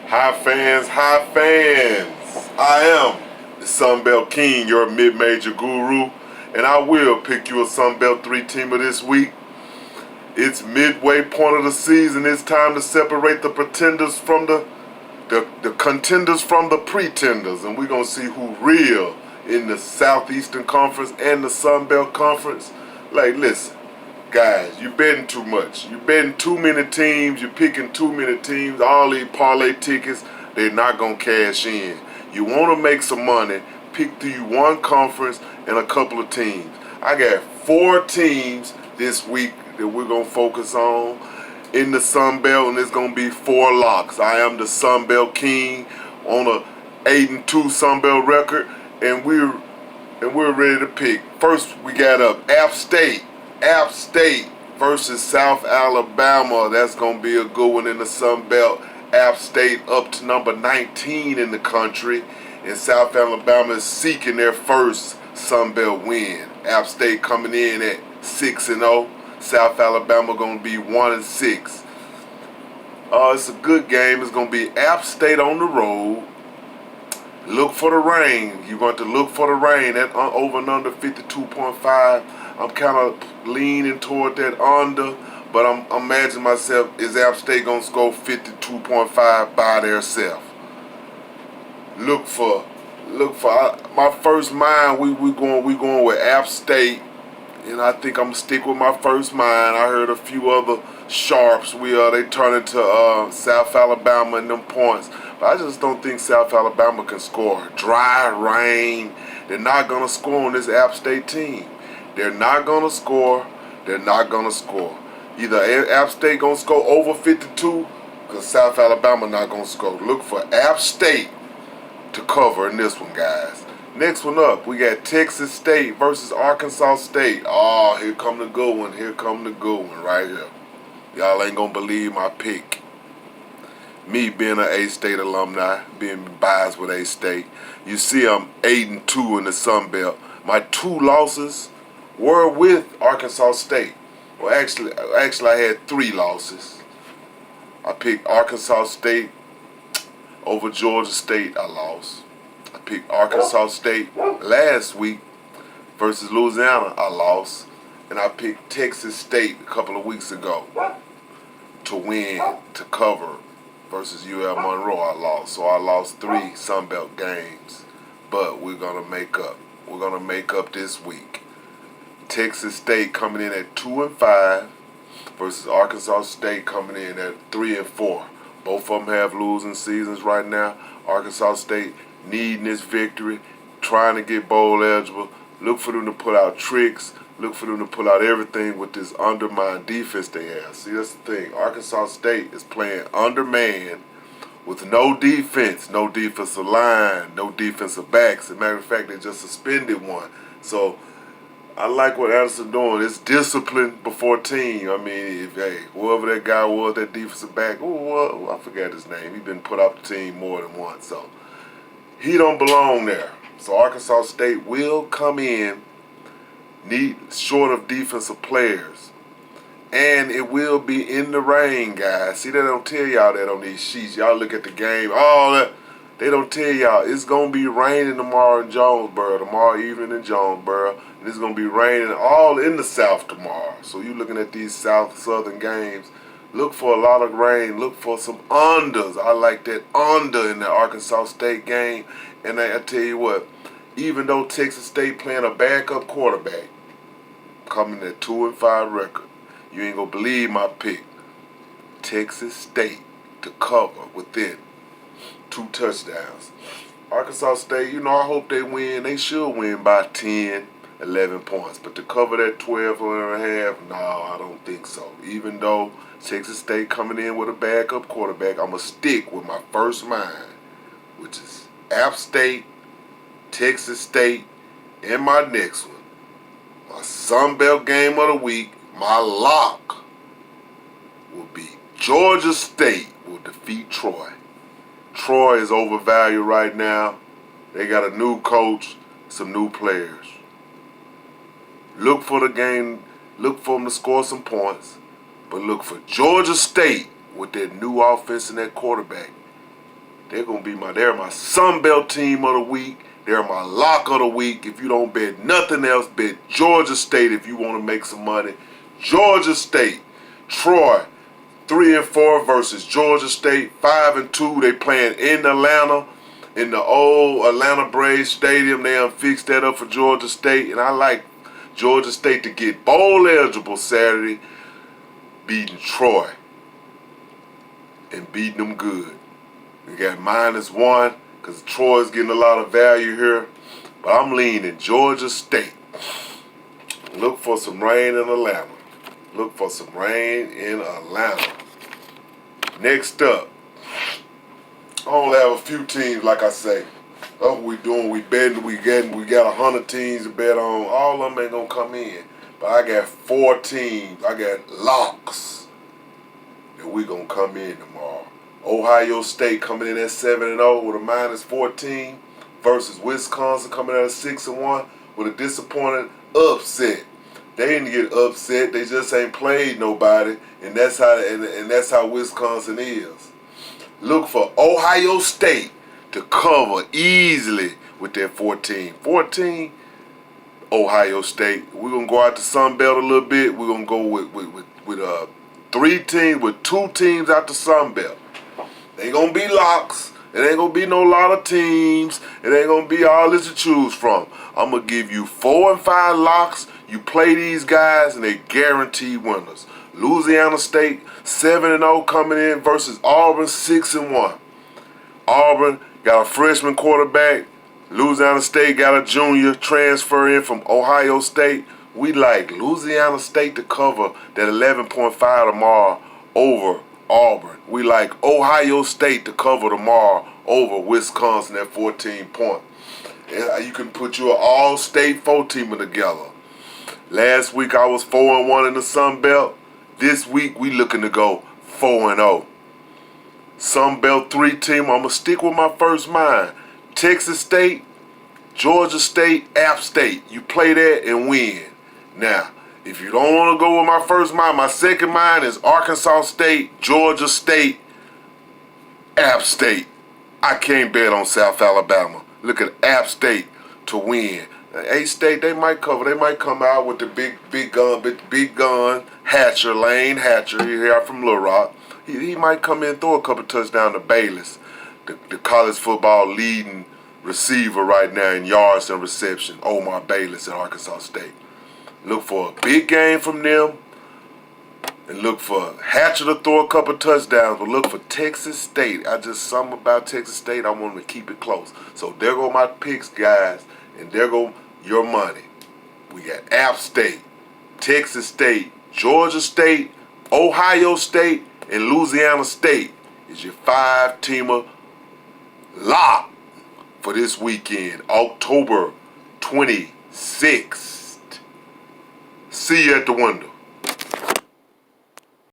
Hi fans, hi fans. I am the Sunbelt King, your mid-major guru, and I will pick you a Sunbelt 3 teamer this week. It's midway point of the season. It's time to separate the pretenders from the contenders from the pretenders, and we're gonna see who real in the Southeastern Conference and the Sunbelt Conference. Like, listen, guys, you're betting too much. You're betting too many teams. You're picking too many teams. All these parlay tickets, they're not going to cash in. You want to make some money, pick through one conference and a couple of teams. I got 4 teams this week that we're going to focus on in the Sun Belt, and it's going to be 4 locks. I am the Sun Belt King on a 8-2 Sun Belt record, and we're ready to pick. First, we got App State versus South Alabama. That's going to be a good one in the Sun Belt. App State up to number 19 in the country, and South Alabama is seeking their first Sun Belt win. App State coming in at 6-0. South Alabama going to be 1-6. It's a good game. It's going to be App State on the road. Look for the rain. You're going to look for the rain. That over and under 52.5. I'm kind of leaning toward that under, but I'm imagining myself, is App State going to score 52.5 by themselves? Look for my first mind. We going with App State, and I think I'm gonna stick with my first mind. I heard a few other sharps. They turn into South Alabama and them points. But I just don't think South Alabama can score. Dry rain. They're not gonna score on this App State team. They're not gonna score. They're not gonna score. Either App State gonna score over 52, because South Alabama not gonna score. Look for App State to cover in this one, guys. Next one up, we got Texas State versus Arkansas State. Oh, here come the good one. Here come the good one right here. Y'all ain't gonna believe my pick. Me being an A-State alumni, being biased with A-State. You see I'm 8-2 in the Sun Belt. My 2 losses were with Arkansas State. Well, actually I had 3 losses. I picked Arkansas State over Georgia State. I lost. I picked Arkansas State last week versus Louisiana. I lost. And I picked Texas State a couple of weeks ago to win, to cover versus UL Monroe. I lost. So I lost 3 Sun Belt games. But we're going to make up. We're going to make up this week. Texas State coming in at 2-5 versus Arkansas State coming in at 3-4. Both of them have losing seasons right now. Arkansas State needing this victory, trying to get bowl eligible. Look for them to pull out tricks. Look for them to pull out everything with this undermined defense they have. See, that's the thing. Arkansas State is playing undermanned with no defense, no defensive line, no defensive backs. As a matter of fact, they just suspended one. So I like what Anderson doing. It's discipline before team. I mean, whoever that guy was, that defensive back, I forgot his name. He's been put off the team more than once. So he don't belong there. So Arkansas State will come in short of defensive players. And it will be in the rain, guys. See, they don't tell y'all that on these sheets. Y'all look at the game. They don't tell y'all. It's going to be raining tomorrow in Jonesboro. Tomorrow evening in Jonesboro. And it's going to be raining all in the South tomorrow. So you're looking at these Southern games. Look for a lot of rain. Look for some unders. I like that under in the Arkansas State game. And I tell you what, even though Texas State playing a backup quarterback, coming at 2-5 record, you ain't going to believe my pick. Texas State to cover within 2 touchdowns. Arkansas State, I hope they win. They should win by 10, 11 points. But to cover that 12.5, no, I don't think so. Even though Texas State coming in with a backup quarterback, I'm going to stick with my first mind, which is App State, Texas State, and my next one. My Sun Belt game of the week, my lock will be Georgia State will defeat Troy. Troy is overvalued right now. They got a new coach, some new players. Look for the game. Look for them to score some points. But look for Georgia State with their new offense and their quarterback They're my Sunbelt team of the week. They're my lock of the week. If you don't bet nothing else, bet Georgia State if you want to make some money. Georgia State, Troy, 3-4 versus Georgia State, 5-2. They playing in Atlanta, in the old Atlanta Braves Stadium. They done fixed that up for Georgia State, and I like Georgia State to get bowl eligible Saturday, beating Troy and beating them good. We got -1 because Troy's getting a lot of value here, but I'm leaning Georgia State. Look for some rain in Atlanta. Look for some rain in Atlanta. Next up, I only have a few teams, like I say. That's what we doing. We betting. We got 100 teams to bet on. All of them ain't gonna come in, but I got 4 teams. I got locks that we gonna come in tomorrow. Ohio State coming in at 7-0 with a -14 versus Wisconsin coming in at 6-1 with a disappointing upset. They didn't get upset. They just ain't played nobody, and that's how Wisconsin is. Look for Ohio State to cover easily with their 14. 14, Ohio State. We're gonna go out to Sunbelt a little bit. We're gonna go with 3 teams, with 2 teams out to Sunbelt. They ain't gonna be locks. It ain't gonna be no lot of teams. It ain't gonna be all this to choose from. I'm gonna give you 4 and 5 locks. You play these guys and they guaranteed winners. Louisiana State 7-0 coming in versus Auburn 6-1. Auburn got a freshman quarterback. Louisiana State got a junior transfer in from Ohio State. We like Louisiana State to cover that 11.5 tomorrow over Auburn. We like Ohio State to cover tomorrow over Wisconsin at 14 points. You can put your all-state 4-teamer together. Last week I was 4-1 in the Sunbelt. This week we looking to go 4-0. Sunbelt 3-team. I'm gonna stick with my first mind. Texas State, Georgia State, App State. You play that and win. Now, if you don't want to go with my first mind, my second mind is Arkansas State, Georgia State, App State. I can't bet on South Alabama. Look at App State to win. A-State, they might cover. They might come out with the big gun, Hatcher, Lane Hatcher. He here from Little Rock. He might come in and throw a couple touchdowns to Bayless, the college football leading receiver right now in yards and reception. Omar Bayless at Arkansas State. Look for a big game from them, and look for Hatcher to throw a couple touchdowns, but look for Texas State. Something about Texas State, I want them to keep it close. So there go my picks, guys, and there go your money. We got App State, Texas State, Georgia State, Ohio State, and Louisiana State is your 5-teamer lock for this weekend, October 26th. See you at the window.